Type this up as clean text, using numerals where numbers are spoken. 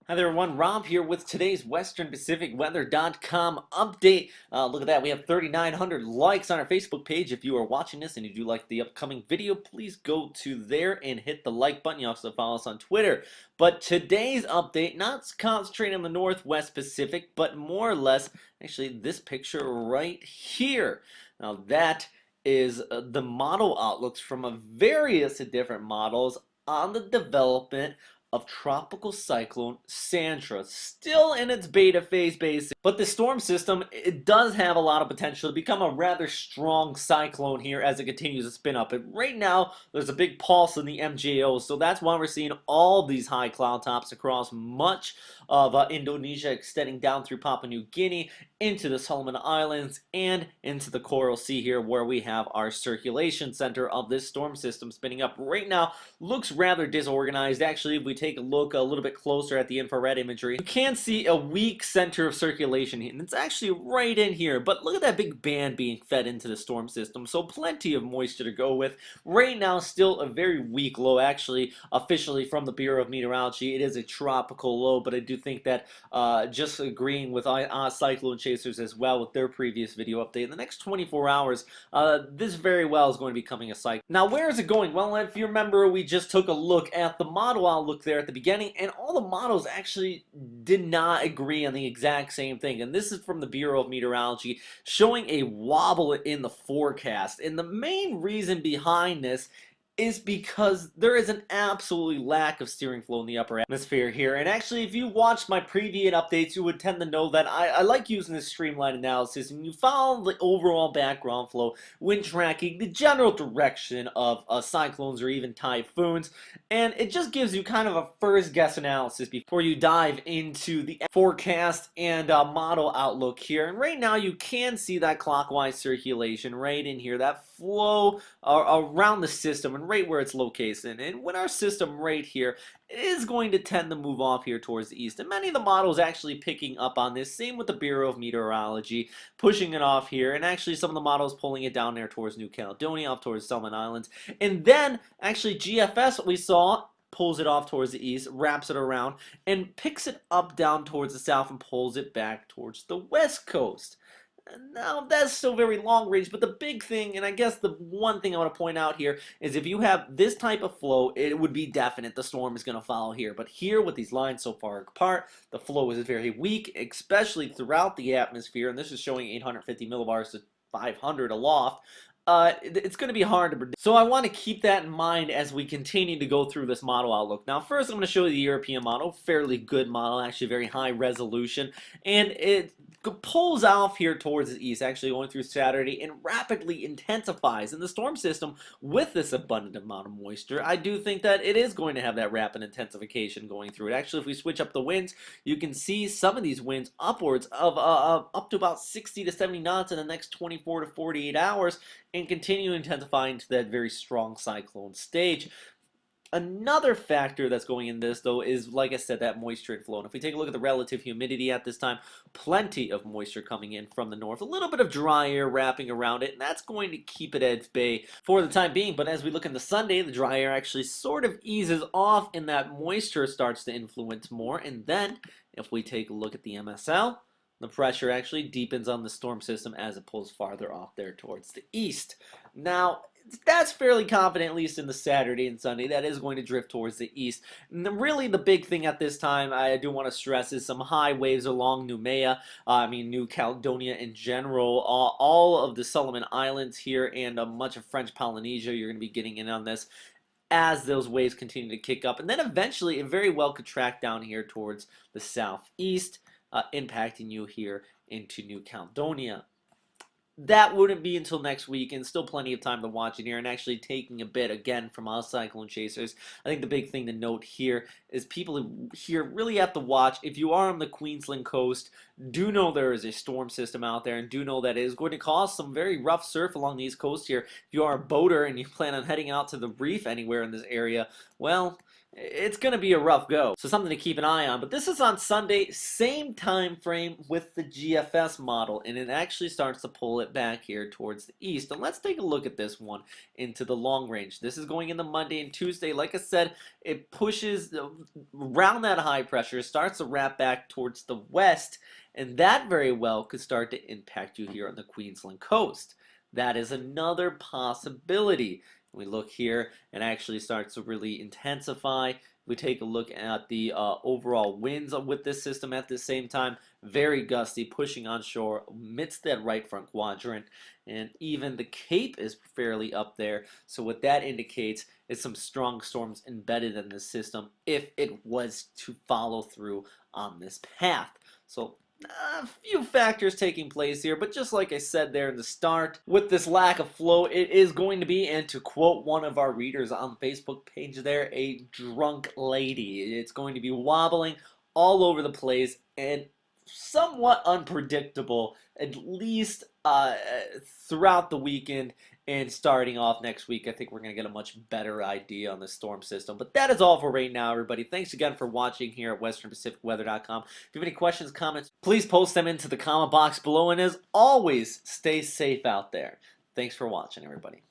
Hi there everyone, Rob here with today's WesternPacificWeather.com update. Look at that, we have 3,900 likes on our Facebook page. If you are watching this and you do like the upcoming video, please go to there and hit the like button. You also follow us on Twitter. But today's update, not concentrating on the Northwest Pacific, but more or less, actually this picture right here. Now that is the model outlooks from a various different models on the development of Tropical Cyclone Sandra. Still in its beta phase, basically. But the storm system, it does have a lot of potential to become a rather strong cyclone here as it continues to spin up. And right now, there's a big pulse in the MJO, so that's why we're seeing all these high cloud tops across much of Indonesia, extending down through Papua New Guinea, into the Solomon Islands, and into the Coral Sea here, where we have our circulation center of this storm system spinning up. Right now, looks rather disorganized. Actually, if we take a look a little bit closer at the infrared imagery, you can see a weak center of circulation here, and it's actually right in here. But look at that big band being fed into the storm system, so plenty of moisture to go with. Right now, still a very weak low. Actually, officially from the Bureau of Meteorology, it is a tropical low, but I do think that just agreeing with cyclone chasers as well with their previous video update, in the next 24 hours, this very well is going to be becoming a cyclone. Now, where is it going? Well, if you remember, we just took a look at the model outlook there at the beginning, and all the models actually did not agree on the exact same thing. And this is from the Bureau of Meteorology, showing a wobble in the forecast. And the main reason behind this is because there is an absolute lack of steering flow in the upper atmosphere here. And actually, if you watched my previous updates, you would tend to know that I like using this streamlined analysis, and you follow the overall background flow when tracking the general direction of cyclones or even typhoons, and it just gives you kind of a first guess analysis before you dive into the forecast and model outlook here. And right now, you can see that clockwise circulation right in here, that flow around the system and right where it's located. And when our system right here is going to tend to move off here towards the east, and many of the models actually picking up on this, same with the Bureau of Meteorology, pushing it off here, and actually some of the models pulling it down there towards New Caledonia, off towards Solomon Islands. And then actually GFS, what we saw, pulls it off towards the east, wraps it around, and picks it up down towards the south and pulls it back towards the west coast. Now, that's still very long range, but the big thing, and I guess the one thing I want to point out here, is if you have this type of flow, it would be definite the storm is going to follow here. But here, with these lines so far apart, the flow is very weak, especially throughout the atmosphere, and this is showing 850 millibars to 500 aloft. It's going to be hard to predict. So I want to keep that in mind as we continue to go through this model outlook. Now, first I'm going to show you the European model. Fairly good model, actually very high resolution. And it pulls off here towards the east, actually going through Saturday, and rapidly intensifies. In the storm system, with this abundant amount of moisture, I do think that it is going to have that rapid intensification going through it. Actually, if we switch up the winds, you can see some of these winds upwards of up to about 60 to 70 knots in the next 24 to 48 hours, and continue intensifying to that very strong cyclone stage. Another factor that's going in this, though, is, like I said, that moisture inflow. And if we take a look at the relative humidity at this time, plenty of moisture coming in from the north, a little bit of dry air wrapping around it, and that's going to keep it at bay for the time being. But as we look into Sunday, the dry air actually sort of eases off, and that moisture starts to influence more. And then, if we take a look at the MSL, the pressure actually deepens on the storm system as it pulls farther off there towards the east. Now, that's fairly confident, at least in the Saturday and Sunday, that is going to drift towards the east. And really the big thing at this time, I do want to stress, is some high waves along New Caledonia in general, all of the Solomon Islands here, and much of French Polynesia. You're going to be getting in on this as those waves continue to kick up. And then eventually it very well could track down here towards the southeast, impacting you here into New Caledonia. That wouldn't be until next week, and still plenty of time to watch it here, and actually taking a bit again from us cyclone chasers. I think the big thing to note here is people here really have to watch. If you are on the Queensland coast, do know there is a storm system out there, and do know that it is going to cause some very rough surf along the east coast here. If you are a boater and you plan on heading out to the reef anywhere in this area, well, it's going to be a rough go. So something to keep an eye on. But this is on Sunday, same time frame with the GFS model, and it actually starts to pull it back here towards the east. And let's take a look at this one into the long range. This is going into Monday and Tuesday. Like I said, it pushes around that high pressure, starts to wrap back towards the west, and that very well could start to impact you here on the Queensland coast. That is another possibility. We look here and actually starts to really intensify. We take a look at the overall winds with this system at the same time. Very gusty, pushing onshore amidst that right front quadrant. And even the Cape is fairly up there. So what that indicates is some strong storms embedded in the system if it was to follow through on this path. So a few factors taking place here, but just like I said there in the start, with this lack of flow, it is going to be, and to quote one of our readers on the Facebook page there, a drunk lady. It's going to be wobbling all over the place and somewhat unpredictable, at least throughout the weekend. And starting off next week, I think we're going to get a much better idea on the storm system. But that is all for right now, everybody. Thanks again for watching here at westernpacificweather.com. If you have any questions, comments, please post them into the comment box below. And as always, stay safe out there. Thanks for watching, everybody.